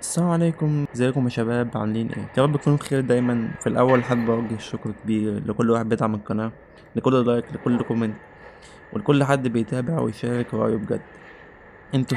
السلام عليكم، ازيكم يا شباب؟ عاملين ايه؟ يا رب تكونوا بخير دايما. في الاول حابب اوجه شكر كبير لكل واحد بيدعم القناه، لكل لايك، لكل كومنت، ولكل حد بيتابع ويشارك رأيه بجد. انتوا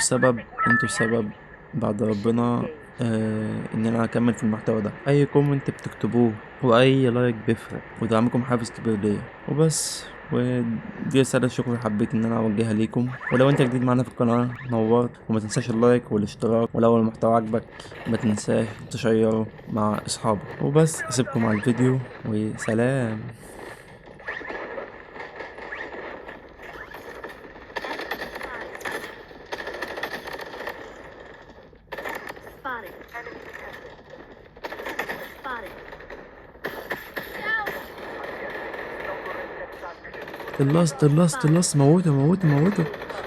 السبب بعد ربنا. ان انا اكمل في المحتوى ده. اي كومنت بتكتبوه واي لايك بيفرق، ودعمكم حافز كبير ليا وبس. ودي رسالة شكر حبيت ان انا اوجهها ليكم. ولو انت جديد معانا في القناة نورت، وما تنساش اللايك والاشتراك. ولو المحتوى عجبك ما تنساش تشيره مع اصحابك. وبس اسيبكم على الفيديو وسلام. Spotted. Enemy detected. Spotted. Down. اللاست موته موته موته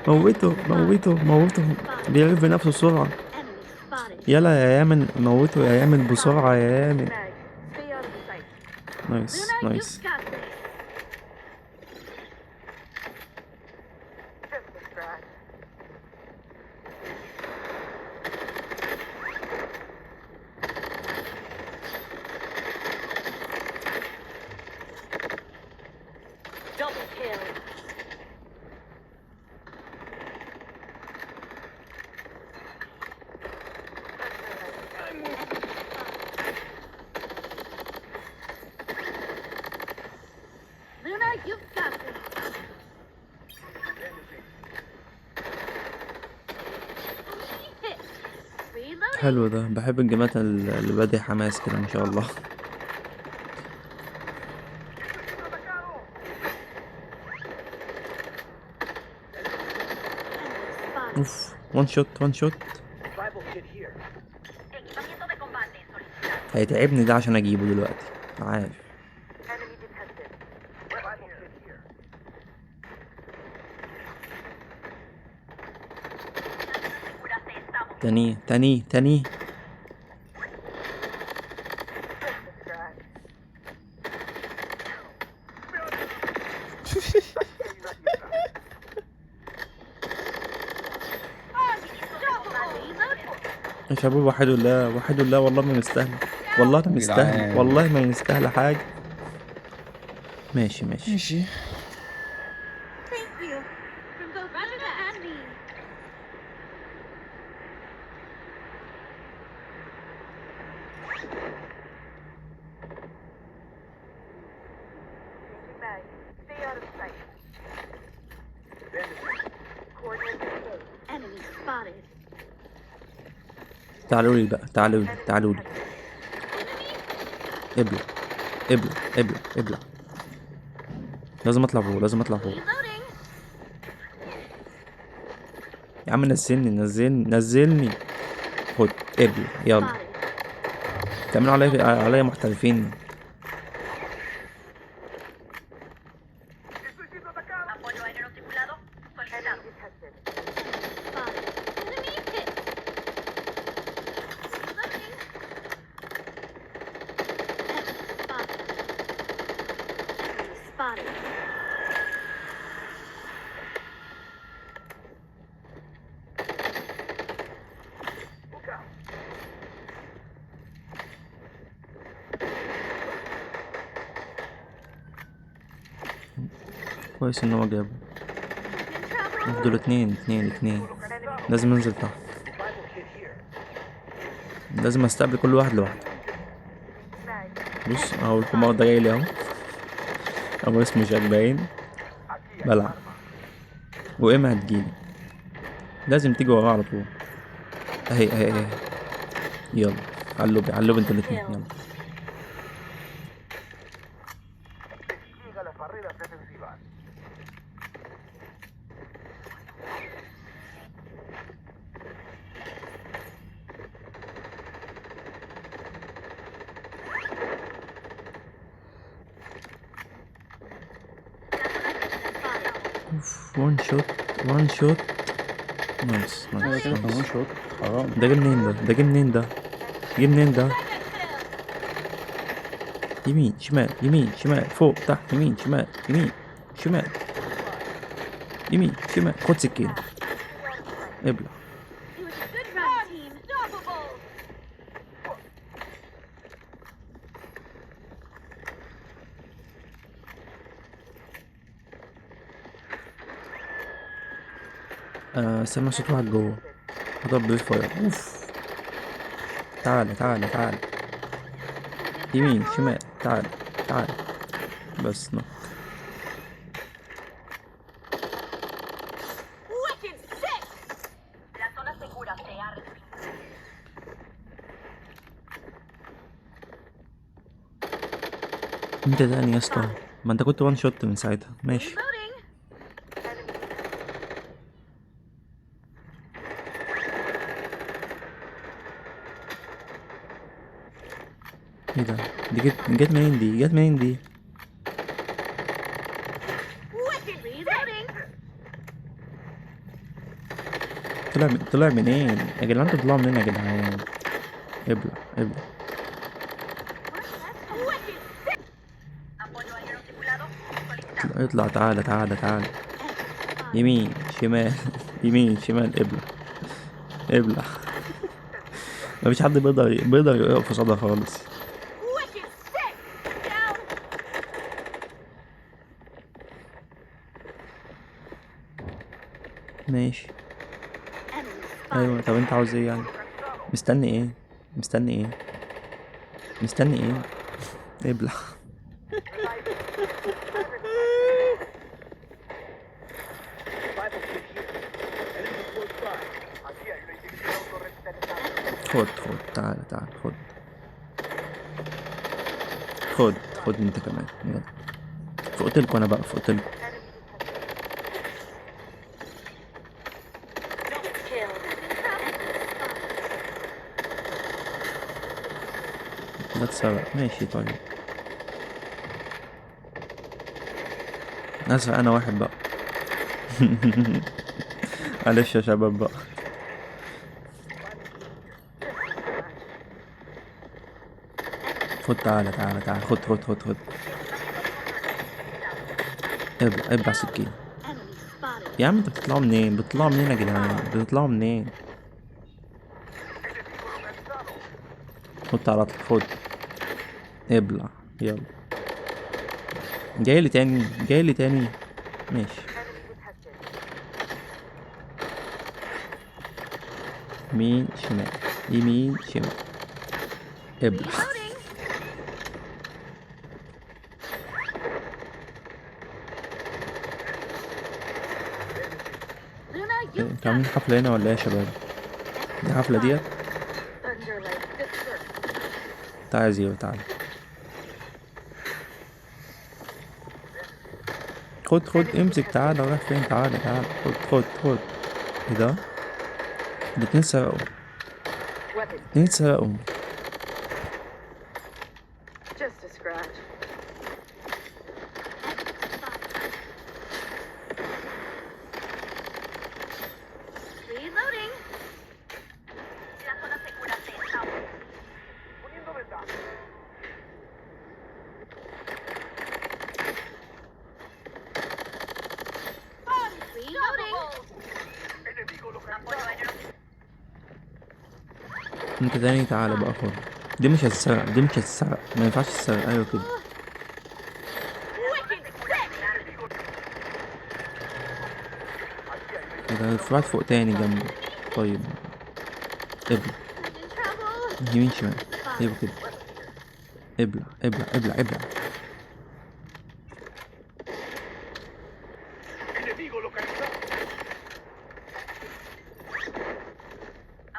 موته موته موته. بيعرف بنفسه بسرعة. Enemy spotted. يلا يا يامن، موته يا يامن بسرعة يا يامن. Mag. Stay out of sight. نايس Luna, you've نايس. got this. Just a scratch. Double kill. Luna, you've got this. Hit. Reloading. حلو ده، بحب الجيمات اللي بادئ حماس كده ما شاء الله. Enemy spotted. اوف، وان شوت وان شوت. Equipamiento de combate solicitado. هيتعبني ده عشان اجيبه دلوقتي، عارف. Enemy detected. Revival kit here. تاني تاني تاني. Just a scratch. يا شباب وحدوا الله وحدوا الله، والله ما مستاهل، والله ما مستاهل، جدعان. والله ما مستاهل حاجة. ماشي ماشي. ماشي. Thank you. From both Luna and me. Changing mag. Stay out of sight. Coordinates engaged. Enemy spotted. تعالوا لي بقى، تعالوا لي تعالوا لي. ابلع ابلع ابلع ابلع. لازم اطلع فوق، لازم اطلع فوق. Reloading. يا عم نزلني نزلني نزلني. خد ابلع يلا. Spotted. تعملوا عليا محترفين. Apoyo aéreo tripulado solicitado. Detected. Spotted. Enemy hit. Reloading. Enemy spotted. Enemy spotted. كويس ان هو جابه. In trouble. دول اتنين. لازم انزل تحت، لازم استقبل كل واحد لوحده. Mag. بص اهو الحمار ده جاي لي اهو. اهو اسمه جاك باين. بلعب واما هتجيلي، لازم تيجي وراه على طول. اهي. يلا علوبي علوبي انتوا الاتنين يلا. Siga las barreras defensivas. اوف، وان شوت وان شوت. نايس هو نايس كده كان وان نايس. شوت. حرام. ده جه منين ده؟ ده جه منين ده؟ جه منين ده؟ يمين شمال يمين شمال فوق تحت يمين شمال يمين شمال يمين شمال. خد سكين ابلع. It was a good run, team. Unstoppable. سامع صوت واحد جوه. اضرب بريد فاير. اوف. تعالى تعالى تعالى. يمين شمال. تعالى تعالى. بس نو. Wicked sick! La zona segura se ha restringido. انت تاني يا اسطى. ما انت كنت وان شوت من ساعتها. ماشي. Reloading! ايه ده؟ دي جت منين دي؟ جت منين دي؟ Wicked reloading! طلع منين يا جدعان؟ انتوا بتطلعوا منين يا جدعان؟ ابلع ابلع. Wicked sick! Apoyo aéreo tripulado solicitado. اطلع. تعالى تعالى تعالى. يمين شمال. يمين شمال. ابلع ابلع. مفيش حد بيقدر يقف قصادها خالص. Wicked sick! Down! ماشي. Enemy ايوه طب انت عاوز ايه يعني؟ مستني ايه؟ مستني ايه؟ مستني ايه؟ ابلع. Survival kit here. Enemy close by. Aquí hay una inyección autorresistencial. خد تعالى تعالى خد. خد انت كمان يلا. فقتلكوا انا بقى فقتلكوا. ده اتسرق. ماشي طيب. اسرق انا واحد بقى. معلش يا شباب بقى. خد تعالى تعالى تعالى. خد. ابلع سكين. Enemy spotted. يا عم انت بتطلعوا منين؟ بتطلعوا منين يا جدعان؟ بتطلعوا منين؟ خد تعالى اطلع. خد. ابلع يلا. جايلي تاني. ماشي. يمين شمال. ابلع. Reloading! Luna, you انتوا عاملين حفلة هنا ولا ايه يا شباب؟ دي حفلة ديت؟ Thunder like good work. تعالى يا زيرو تعالى. خد امسك. تعالى رايح فين؟ تعالى. خد. ايه ده؟ الاتنين سرقوا. Just a scratch. Reloading. La zona segura se está Poniendo ventaja. Reloading. Enemigo apoyo localizado. aéreo انت تاني تعالى بقى. خد. دي مش هتتسرق. ما ينفعش تتسرق. ايوه كده. Wicked sick. ده في واحد فوق تاني جنبه. طيب ابلع. I'm in trouble. يمين شمال. ايوه كده. ابلع. Enemigo localizado.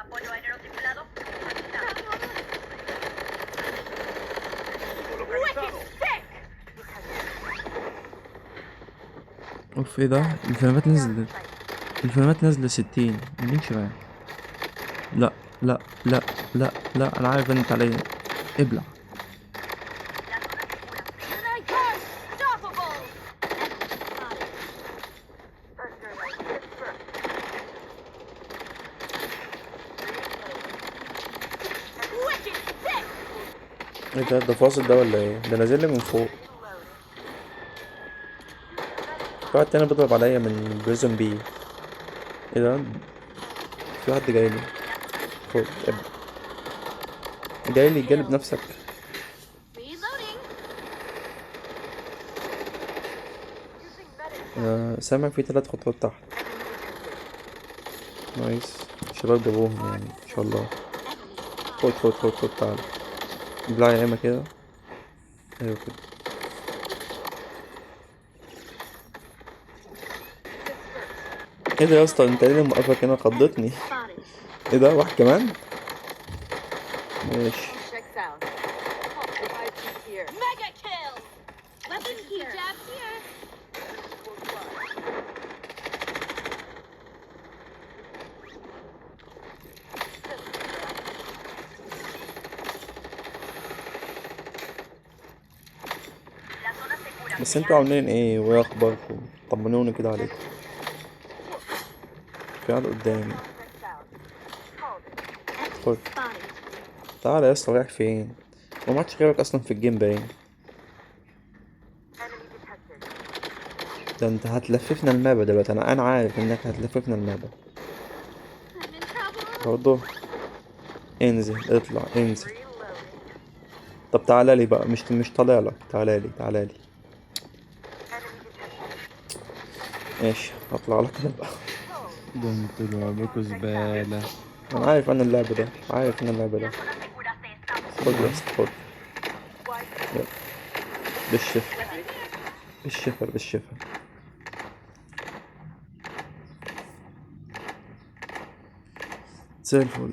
apoyo aéreo tripulado solicitado. Enemigo localizado. Wicked sick. اوف ايه ده؟ الفيلمات نزلت 60. يمين شمال. لا انا عارف انت عليا. ابلع. La zona segura se Luna, you're unstoppable. Thunder like good work. Wicked sick. ايه ده فاصل ده ولا ايه؟ ده نازل لي من فوق. في واحد تاني بيضرب عليا من بريزون بي. ايه ده؟ في واحد جايلي. خد ابلع. جايلي جالب نفسك. Reloading. Using medic. سامع في 3 خطوات تحت. نايس. الشباب جابوهم يعني ان شاء الله. خد خد خد خد تعال. بلع ياما كده. ايوه كده. ايه ده يا اسطى، انت ايه اللي موقفك هنا؟ خضتني. ايه ده، واحد كمان؟ ماشي. Checks out. Revive kit here. Mega kill! Weapon here. Jab here! La zona segura. بس انتوا عاملين ايه وايه اخباركم؟ طمنوني كده عليكم. في عيال قدامي. خد. تعالى يا اسطى، رايح فين؟ هو معكش غيرك اصلا في الجيم باين. ده انت هتلففنا المابا دلوقتي. انا عارف انك هتلففنا المابا I'm in trouble. برضه. انزل اطلع انزل. طب تعالى لي بقى، مش طالع لك. تعالى لي تعالى لي. ماشي هطلع لك انا بقى. ده انتوا لعبكوا زبالة. انا عارف انا اللعب ده، عارف انا اللعب ده. Zona segura se está. خد يا اسطى خد. يلا. بالشفا بالشفا بالشفا. زي الفل.